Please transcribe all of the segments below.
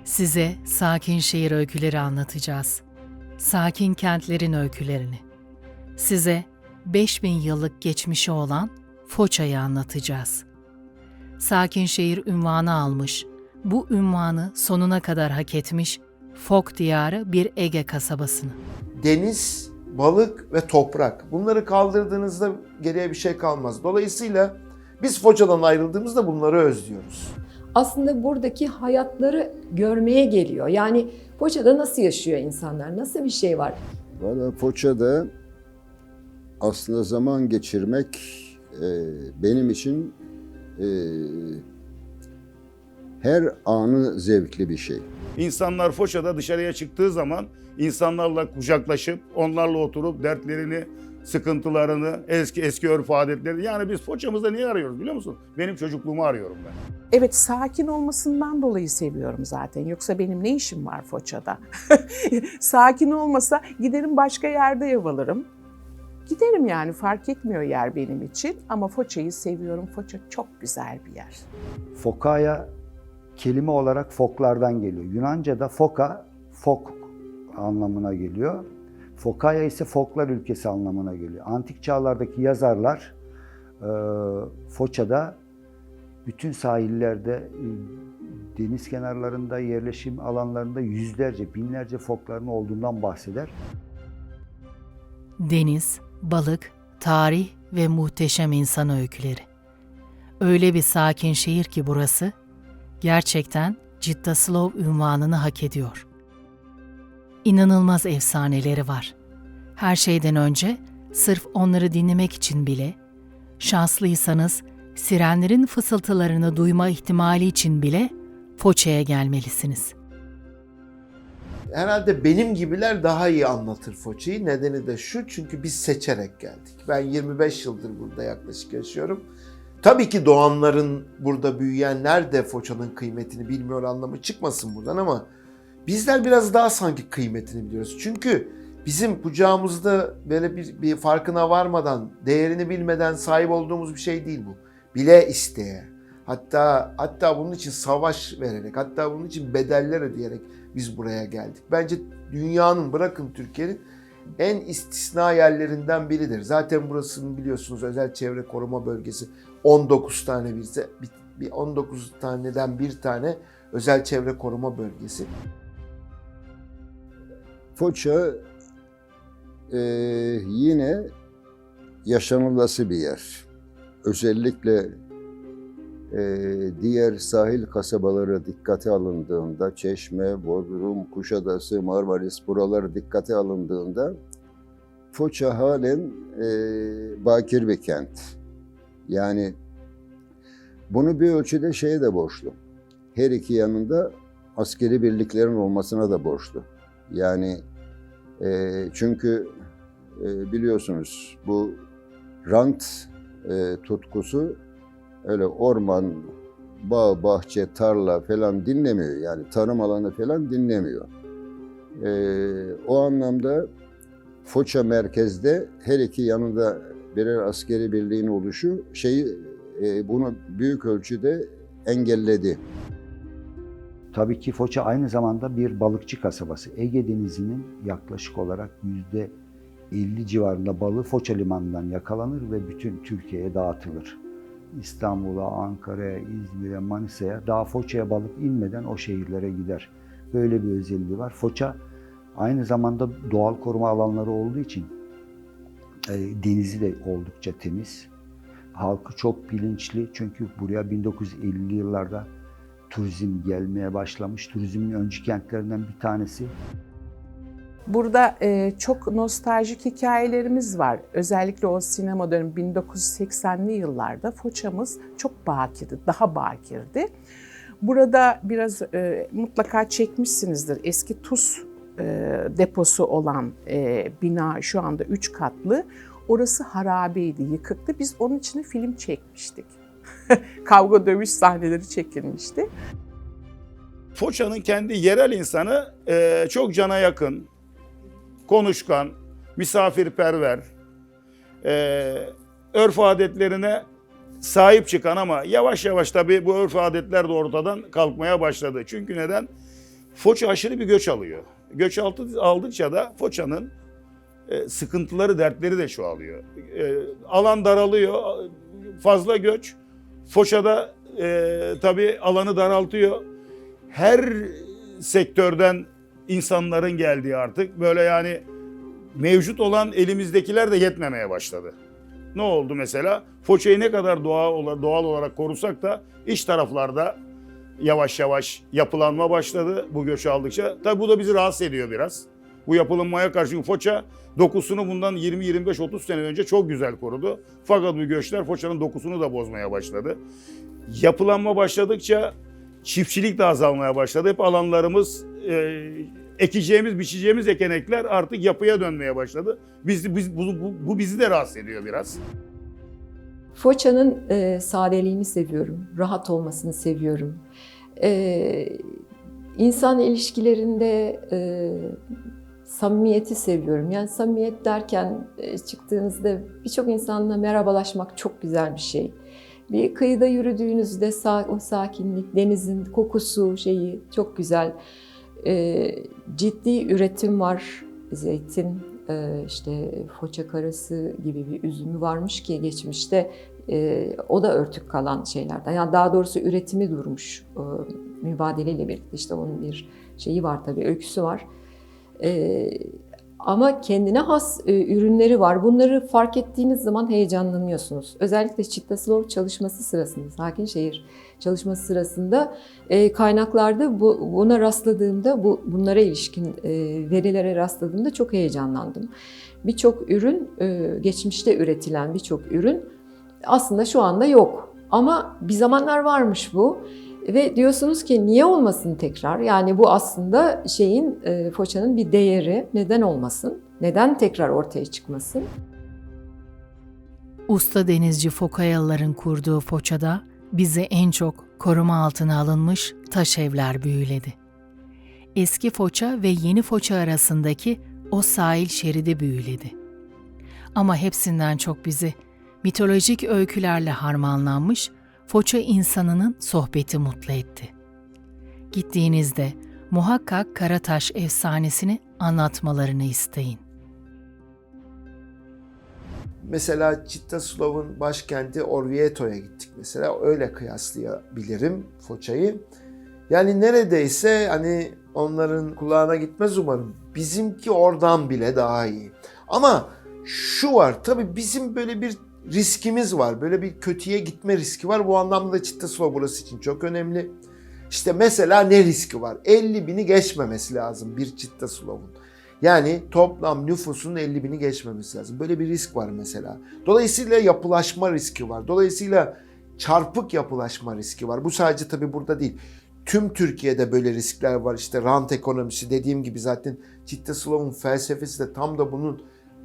Size sakin şehir öyküleri anlatacağız. Sakin kentlerin öykülerini. Size 5000 yıllık geçmişi olan Foça'yı anlatacağız. Sakin şehir ünvanı almış, bu ünvanı sonuna kadar hak etmiş Fok diyarı bir Ege kasabasını. Deniz, balık ve toprak. Bunları kaldırdığınızda geriye bir şey kalmaz. Dolayısıyla biz Foça'dan ayrıldığımızda bunları özlüyoruz. Aslında buradaki hayatları görmeye geliyor. Yani Foça'da nasıl yaşıyor insanlar? Nasıl bir şey var? Valla Foça'da aslında zaman geçirmek benim için her anı zevkli bir şey. İnsanlar Foça'da dışarıya çıktığı zaman insanlarla kucaklaşıp, onlarla oturup dertlerini, sıkıntılarını, eski örf adetlerini... Yani biz Foça'mızda niye arıyoruz biliyor musun? Benim çocukluğumu arıyorum ben. Evet, sakin olmasından dolayı seviyorum zaten. Yoksa benim ne işim var Foça'da? Sakin olmasa giderim başka yerde ev alırım. Giderim yani, fark etmiyor yer benim için. Ama Foça'yı seviyorum. Foça çok güzel bir yer. Fokaya kelime olarak foklardan geliyor. Yunanca'da foka, fok anlamına geliyor. Fokaya ise foklar ülkesi anlamına geliyor. Antik çağlardaki yazarlar Foça'da bütün sahillerde, deniz kenarlarında, yerleşim alanlarında yüzlerce, binlerce fokların olduğundan bahseder. Deniz, balık, tarih ve muhteşem insan öyküleri. Öyle bir sakin şehir ki burası, gerçekten Ciddaslov ünvanını hak ediyor. İnanılmaz efsaneleri var. Her şeyden önce sırf onları dinlemek için bile, şanslıysanız sirenlerin fısıltılarını duyma ihtimali için bile Foça'ya gelmelisiniz. Herhalde benim gibiler daha iyi anlatır Foça'yı. Nedeni de şu, çünkü biz seçerek geldik. Ben 25 yıldır burada yaklaşık yaşıyorum. Tabii ki doğanların, burada büyüyenler de Foça'nın kıymetini bilmiyor anlamı çıkmasın buradan, ama bizler biraz daha sanki kıymetini biliyoruz. Çünkü bizim kucağımızda böyle bir farkına varmadan, değerini bilmeden sahip olduğumuz bir şey değil bu. Bile isteye, hatta bunun için savaş vererek, hatta bunun için bedeller ödeyerek biz buraya geldik. Bence dünyanın, bırakın Türkiye'nin, en istisna yerlerinden biridir. Zaten burasının biliyorsunuz özel çevre koruma bölgesi 19 tane 19 taneden bir tane özel çevre koruma bölgesi. Foça yine yaşanılası bir yer. Özellikle diğer sahil kasabaları dikkate alındığında, Çeşme, Bodrum, Kuşadası, Marmaris buralar dikkate alındığında Foça halen bakir bir kent. Yani bunu bir ölçüde şeye de borçlu. Her iki yanında askeri birliklerin olmasına da borçlu. Yani çünkü biliyorsunuz bu rant tutkusu öyle orman, bağ, bahçe, tarla falan dinlemiyor. Yani tarım alanı falan dinlemiyor. O anlamda Foça merkezde her iki yanında birer askeri birliğin oluşu bunu büyük ölçüde engelledi. Tabii ki Foça aynı zamanda bir balıkçı kasabası. Ege Denizi'nin yaklaşık olarak %50 civarında balığı Foça limanından yakalanır ve bütün Türkiye'ye dağıtılır. İstanbul'a, Ankara'ya, İzmir'e, Manisa'ya, daha Foça'ya balık inmeden o şehirlere gider. Böyle bir özelliği var. Foça aynı zamanda doğal koruma alanları olduğu için denizi de oldukça temiz. Halkı çok bilinçli, çünkü buraya 1950'li yıllarda turizm gelmeye başlamış. Turizmin öncü kentlerinden bir tanesi. Burada çok nostaljik hikayelerimiz var. Özellikle o sinema dönemi 1980'li yıllarda Foça'mız çok bakirdi, daha bakirdi. Burada biraz mutlaka çekmişsinizdir. Eski tuz deposu olan bina şu anda 3 katlı. Orası harabeydi, yıkıktı. Biz onun için film çekmiştik. Kavga dövüş sahneleri çekilmişti. Foça'nın kendi yerel insanı çok cana yakın, konuşkan, misafirperver, örf adetlerine sahip çıkan, ama yavaş yavaş tabii bu örf adetler de ortadan kalkmaya başladı. Çünkü neden? Foça aşırı bir göç alıyor. Göç aldıkça da Foça'nın sıkıntıları, dertleri de çoğalıyor. Alan daralıyor, fazla göç. Foça'da tabii alanı daraltıyor. Her sektörden insanların geldiği artık böyle yani mevcut olan elimizdekiler de yetmemeye başladı. Ne oldu mesela? Foça'yı ne kadar doğal olarak korusak da iç taraflarda yavaş yavaş yapılanma başladı bu göç aldıkça. Tabii bu da bizi rahatsız ediyor biraz. Bu yapılanmaya karşı çünkü Foça dokusunu bundan 20-25-30 sene önce çok güzel korudu. Fakat bu göçler Foça'nın dokusunu da bozmaya başladı. Yapılanma başladıkça çiftçilik de azalmaya başladı. Hep alanlarımız ekeceğimiz, biçeceğimiz ekenekler artık yapıya dönmeye başladı. Bu bizi de rahatsız ediyor biraz. Foça'nın sadeliğini seviyorum, rahat olmasını seviyorum. İnsan ilişkilerinde samimiyeti seviyorum. Yani samimiyet derken çıktığınızda birçok insanla merhabalaşmak çok güzel bir şey. Bir kıyıda yürüdüğünüzde o sakinlik, denizin kokusu şeyi çok güzel. Ciddi üretim var. Zeytin, işte Foça karası gibi bir üzümü varmış ki geçmişte o da örtük kalan şeylerden. Yani daha doğrusu üretimi durmuş mübadeleyle birlikte. İşte onun bir şeyi var tabii, öyküsü var. Ama kendine has ürünleri var. Bunları fark ettiğiniz zaman heyecanlanıyorsunuz. Özellikle Çittaslov çalışması sırasında, Sakin Şehir çalışması sırasında kaynaklarda buna rastladığımda, bunlara ilişkin verilere rastladığımda çok heyecanlandım. Birçok ürün, geçmişte üretilen birçok ürün aslında şu anda yok. Ama bir zamanlar varmış bu. Ve diyorsunuz ki niye olmasın tekrar? Yani bu aslında Foça'nın bir değeri. Neden olmasın? Neden tekrar ortaya çıkmasın? Usta denizci Fokayalıların kurduğu Foça'da bizi en çok koruma altına alınmış taş evler büyüledi. Eski Foça ve yeni Foça arasındaki o sahil şeridi büyüledi. Ama hepsinden çok bizi mitolojik öykülerle harmanlanmış Foça insanının sohbeti mutlu etti. Gittiğinizde muhakkak Karataş efsanesini anlatmalarını isteyin. Mesela Çittaslov'un başkenti Orvieto'ya gittik mesela. Öyle kıyaslayabilirim Foça'yı. Yani neredeyse hani onların kulağına gitmez umarım. Bizimki oradan bile daha iyi. Ama şu var tabii bizim böyle bir riskimiz var. Böyle bir kötüye gitme riski var. Bu anlamda Çittaslov burası için çok önemli. İşte mesela ne riski var? 50.000'i geçmemesi lazım bir Çittaslov'un. Yani toplam nüfusun 50.000'i geçmemesi lazım. Böyle bir risk var mesela. Dolayısıyla yapılaşma riski var. Dolayısıyla çarpık yapılaşma riski var. Bu sadece tabii burada değil. Tüm Türkiye'de böyle riskler var. İşte rant ekonomisi dediğim gibi zaten Çittaslov'un felsefesi de tam da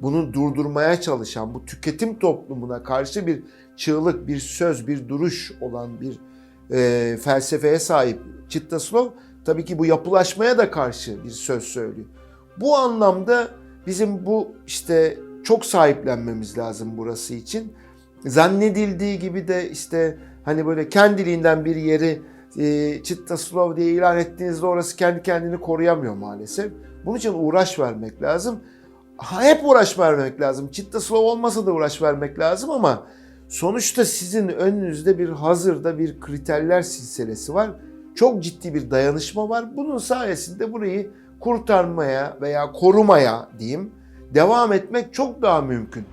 bunu durdurmaya çalışan, bu tüketim toplumuna karşı bir çığlık, bir söz, bir duruş olan bir felsefeye sahip Çittaslov tabii ki bu yapılaşmaya da karşı bir söz söylüyor. Bu anlamda bizim bu işte çok sahiplenmemiz lazım burası için. Zannedildiği gibi de işte hani böyle kendiliğinden bir yeri Çittaslov diye ilan ettiğinizde orası kendi kendini koruyamıyor maalesef. Bunun için uğraş vermek lazım. Hep uğraş vermek lazım. Çittaslov olmasa da uğraş vermek lazım ama sonuçta sizin önünüzde hazırda bir kriterler silsilesi var. Çok ciddi bir dayanışma var. Bunun sayesinde burayı kurtarmaya veya korumaya diyeyim devam etmek çok daha mümkün.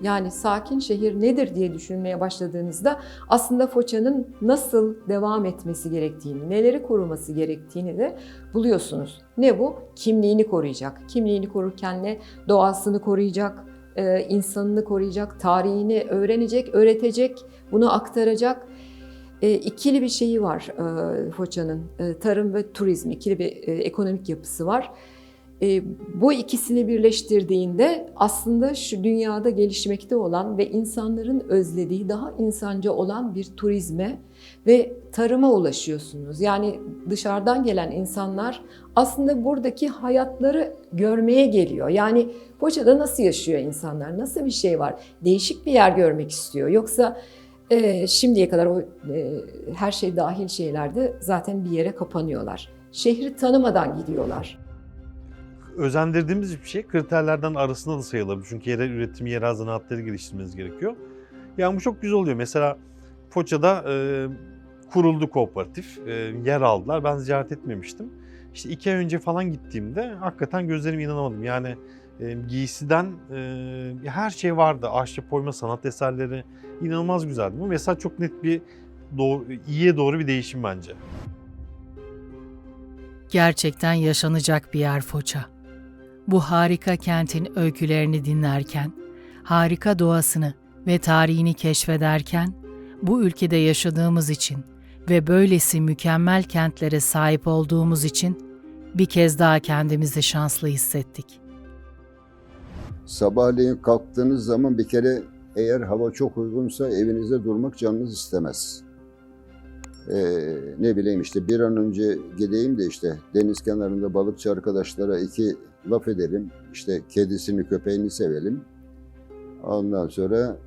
Yani sakin şehir nedir diye düşünmeye başladığınızda aslında Foça'nın nasıl devam etmesi gerektiğini, neleri koruması gerektiğini de buluyorsunuz. Ne bu? Kimliğini koruyacak. Kimliğini korurken ne? Doğasını koruyacak, insanını koruyacak, tarihini öğrenecek, öğretecek, bunu aktaracak. İkili bir şeyi var Foça'nın. Tarım ve turizm, ikili bir ekonomik yapısı var. Bu ikisini birleştirdiğinde aslında şu dünyada gelişmekte olan ve insanların özlediği daha insancı olan bir turizme ve tarıma ulaşıyorsunuz. Yani dışarıdan gelen insanlar aslında buradaki hayatları görmeye geliyor. Yani Foça'da nasıl yaşıyor insanlar, nasıl bir şey var? Değişik bir yer görmek istiyor. Yoksa Şimdiye kadar her şey dahil şeylerde zaten bir yere kapanıyorlar. Şehri tanımadan gidiyorlar. Özendirdiğimiz bir şey kriterlerden arasında da sayılabilir. Çünkü yerel üretim, yerel zanaatları geliştirmeniz gerekiyor. Yani bu çok güzel oluyor. Mesela Foça'da kuruldu kooperatif, yer aldılar. Ben ziyaret etmemiştim. İşte 2 ay önce falan gittiğimde hakikaten gözlerime inanamadım. Yani giysiden her şey vardı. Ahşap oyma, sanat eserleri inanılmaz güzeldi. Bu mesela çok net bir iyiye doğru bir değişim bence. Gerçekten yaşanacak bir yer Foça. Bu harika kentin öykülerini dinlerken, harika doğasını ve tarihini keşfederken, bu ülkede yaşadığımız için ve böylesi mükemmel kentlere sahip olduğumuz için bir kez daha kendimizi şanslı hissettik. Sabahleyin kalktığınız zaman bir kere eğer hava çok uygunsa evinizde durmak canınız istemez. Ne bileyim işte bir an önce gideyim de işte deniz kenarında balıkçı arkadaşlara 2 laf edelim. İşte kedisini köpeğini sevelim. Ondan sonra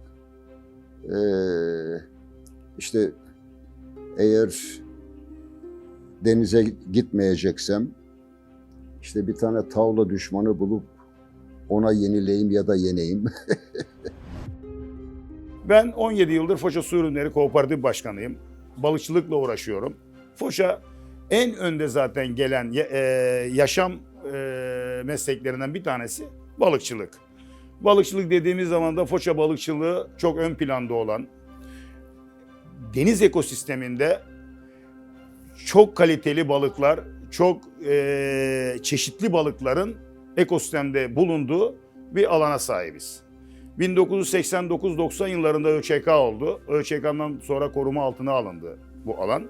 işte eğer denize gitmeyeceksem işte bir tane tavla düşmanı bulup ona yenileyim ya da yeneyim. Ben 17 yıldır Foça Su Ürünleri Kooperatif Başkanıyım. Balıkçılıkla uğraşıyorum. Foça en önde zaten gelen yaşam mesleklerinden bir tanesi balıkçılık. Balıkçılık dediğimiz zaman da Foça balıkçılığı çok ön planda olan, deniz ekosisteminde çok kaliteli balıklar, çok çeşitli balıkların ekosistemde bulunduğu bir alana sahibiz. 1989-90 yıllarında ÖÇK oldu. ÖÇK'dan sonra koruma altına alındı bu alan.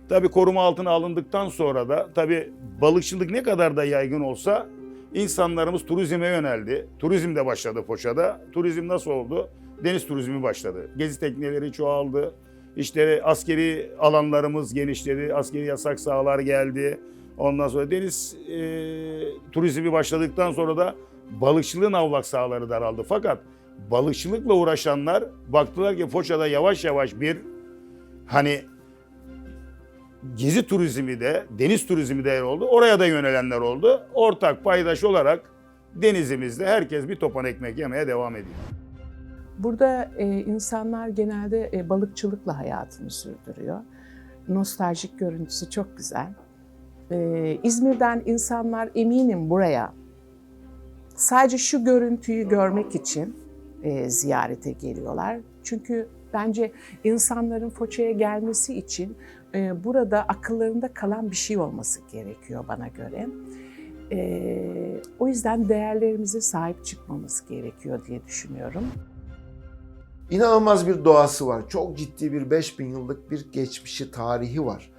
Tabii koruma altına alındıktan sonra da tabii balıkçılık ne kadar da yaygın olsa insanlarımız turizme yöneldi. Turizm de başladı Foça'da. Turizm nasıl oldu? Deniz turizmi başladı. Gezi tekneleri çoğaldı. İşte askeri alanlarımız genişledi. Askeri yasak sahalar geldi. Ondan sonra deniz turizmi başladıktan sonra da balıkçılığın avlak sahaları daraldı. Fakat balıkçılıkla uğraşanlar baktılar ki Foça'da yavaş yavaş bir gezi turizmi de, deniz turizmi de oldu. Oraya da yönelenler oldu. Ortak paydaş olarak denizimizde herkes bir topan ekmek yemeye devam ediyor. Burada insanlar genelde balıkçılıkla hayatını sürdürüyor. Nostaljik görüntüsü çok güzel. İzmir'den insanlar eminim buraya sadece şu görüntüyü görmek için ziyarete geliyorlar. Çünkü bence insanların Foça'ya gelmesi için burada akıllarında kalan bir şey olması gerekiyor bana göre. O yüzden değerlerimize sahip çıkmamız gerekiyor diye düşünüyorum. İnanılmaz bir doğası var. Çok ciddi bir 5000 yıllık bir geçmişi, tarihi var.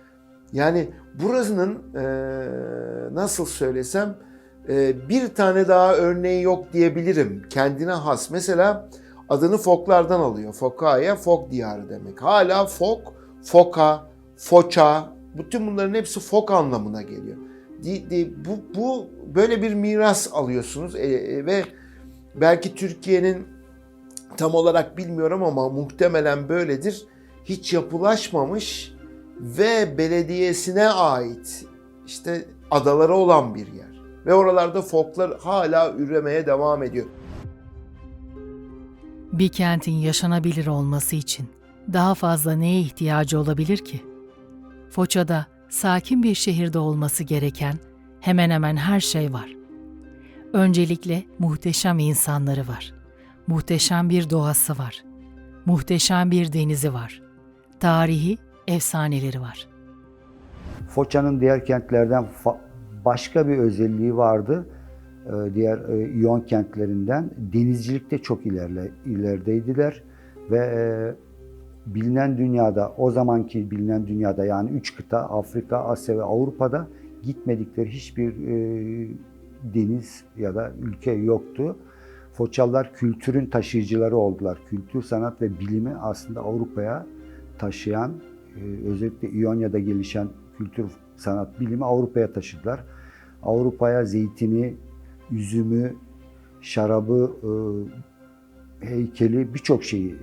Yani burasının nasıl söylesem bir tane daha örneği yok diyebilirim. Kendine has. Mesela adını foklardan alıyor. Fokaya, fok diyarı demek. Hala fok, foka, foça, bütün bunların hepsi fok anlamına geliyor. Bu böyle bir miras alıyorsunuz ve belki Türkiye'nin tam olarak bilmiyorum ama muhtemelen böyledir. Hiç yapılaşmamış ve belediyesine ait işte adaları olan bir yer. Ve oralarda foklar hala üremeye devam ediyor. Bir kentin yaşanabilir olması için daha fazla neye ihtiyacı olabilir ki? Foça'da sakin bir şehirde olması gereken hemen hemen her şey var. Öncelikle muhteşem insanları var. Muhteşem bir doğası var. Muhteşem bir denizi var. Tarihi efsaneleri var. Foça'nın diğer kentlerden başka bir özelliği vardı. Diğer İyon kentlerinden denizcilikte çok ilerideydiler ve bilinen dünyada, o zamanki bilinen dünyada yani 3 kıta Afrika, Asya ve Avrupa'da gitmedikleri hiçbir deniz ya da ülke yoktu. Foçalılar kültürün taşıyıcıları oldular. Kültür, sanat ve bilimi aslında Avrupa'ya taşıyan, özellikle İonya'da gelişen kültür, sanat, bilimi Avrupa'ya taşıdılar. Avrupa'ya zeytini, üzümü, şarabı heykeli birçok şeyi,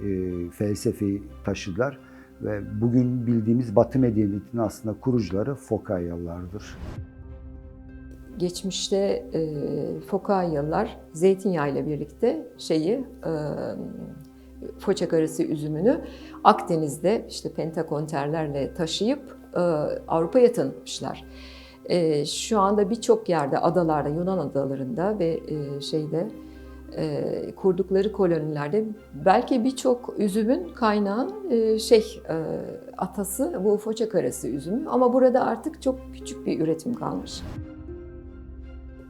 felsefeyi taşıdılar. Ve bugün bildiğimiz Batı medeniyetinin aslında kurucuları Fokayyalılardır. Geçmişte Fokayyalılar zeytinyağı ile birlikte Foça karası üzümünü Akdeniz'de işte pentakonterlerle taşıyıp Avrupa'ya tanıtmışlar. Şu anda birçok yerde, adalarda, Yunan adalarında ve kurdukları kolonilerde belki birçok üzümün kaynağı atası bu Foça karası üzümü, ama burada artık çok küçük bir üretim kalmış.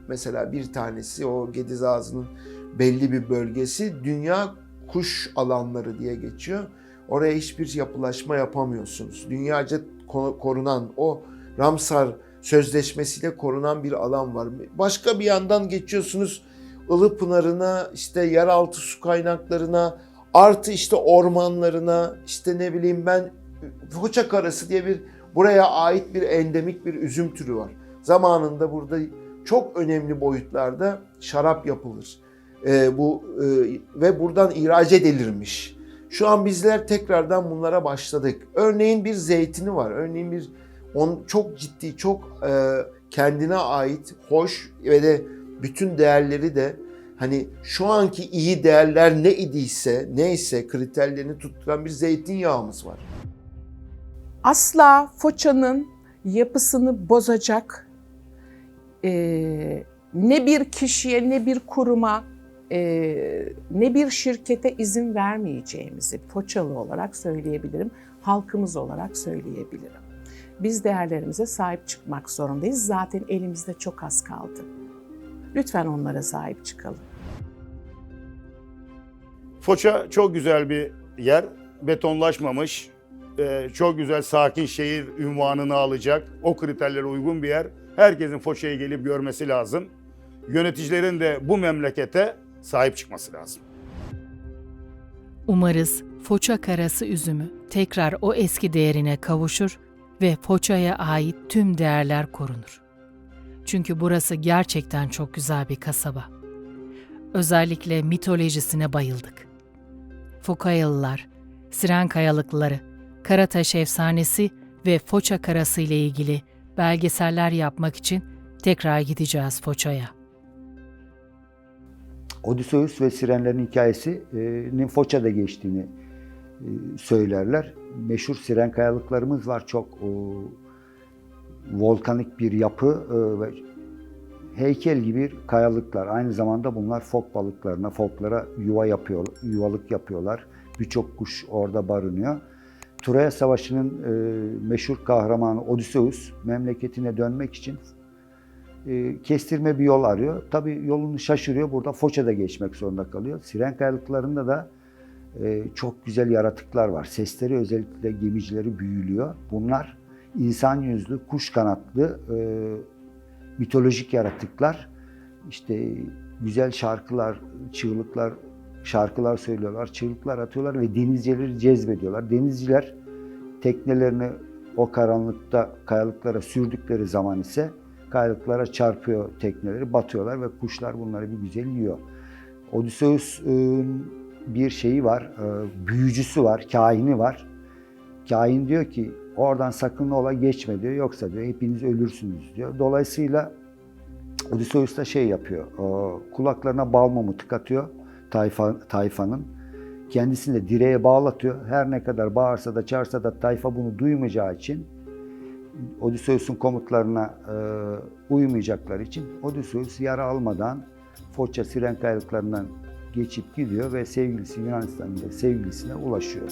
Mesela bir tanesi o Gediz Ağzı'nın belli bir bölgesi dünya kuş alanları diye geçiyor. Oraya hiçbir yapılaşma yapamıyorsunuz. Dünyaca korunan, o Ramsar Sözleşmesi'yle korunan bir alan var. Başka bir yandan geçiyorsunuz Ilıpınar'ına, işte yeraltı su kaynaklarına, artı işte ormanlarına, işte ne bileyim ben, Foça karası diye bir buraya ait bir endemik bir üzüm türü var. Zamanında burada çok önemli boyutlarda şarap yapılır. Ve buradan ihraç edilirmiş. Şu an bizler tekrardan bunlara başladık. Örneğin bir zeytini var. Örneğin çok ciddi, çok kendine ait, hoş ve de bütün değerleri de hani şu anki iyi değerler neyse kriterlerini tutturan bir zeytinyağımız var. Asla Foça'nın yapısını bozacak ne bir kişiye, ne bir kuruma, ne bir şirkete izin vermeyeceğimizi Foçalı olarak söyleyebilirim, halkımız olarak söyleyebilirim. Biz değerlerimize sahip çıkmak zorundayız. Zaten elimizde çok az kaldı. Lütfen onlara sahip çıkalım. Foça çok güzel bir yer. Betonlaşmamış, çok güzel sakin şehir unvanını alacak, o kriterlere uygun bir yer. Herkesin Foça'ya gelip görmesi lazım. Yöneticilerin de bu memlekete sahip çıkması lazım. Umarız Foça karası üzümü tekrar o eski değerine kavuşur ve Foça'ya ait tüm değerler korunur. Çünkü burası gerçekten çok güzel bir kasaba. Özellikle mitolojisine bayıldık. Fokayyalılar, Siren Kayalıkları, Karataş Efsanesi ve Foça karası ile ilgili belgeseller yapmak için tekrar gideceğiz Foça'ya. Odysseus ve Sirenlerin hikayesinin Foça'da geçtiğini söylerler. Meşhur Siren kayalıklarımız var. Çok volkanik bir yapı ve heykel gibi kayalıklar. Aynı zamanda bunlar foklara yuvalık yapıyorlar. Birçok kuş orada barınıyor. Troya Savaşı'nın meşhur kahramanı Odysseus memleketine dönmek için kestirme bir yol arıyor. Tabii yolunu şaşırıyor. Burada Foça'da geçmek zorunda kalıyor. Siren kayalıklarında da çok güzel yaratıklar var. Sesleri özellikle gemicileri büyülüyor. Bunlar insan yüzlü, kuş kanatlı mitolojik yaratıklar. İşte güzel şarkılar söylüyorlar, çığlıklar atıyorlar ve denizcileri cezbediyorlar. Denizciler teknelerini o karanlıkta kayalıklara sürdükleri zaman ise kayalıklara çarpıyor tekneleri, batıyorlar ve kuşlar bunları bir güzel yiyor. Odysseus'un bir şeyi var, büyücüsü var, kahini var. Kahin diyor ki oradan sakın ola geçme diyor, yoksa diyor hepiniz ölürsünüz diyor. Dolayısıyla Odysseus da yapıyor, kulaklarına bal mumu tıkatıyor tayfanın. Kendisini de direğe bağlatıyor. Her ne kadar bağırsa da çağırsa da tayfa bunu duymayacağı için, Odysseus'un komutlarına uymayacakları için Odysseus yara almadan Foça Siren kayalıklarından geçip gidiyor ve Yunanistan'da sevgilisine ulaşıyor.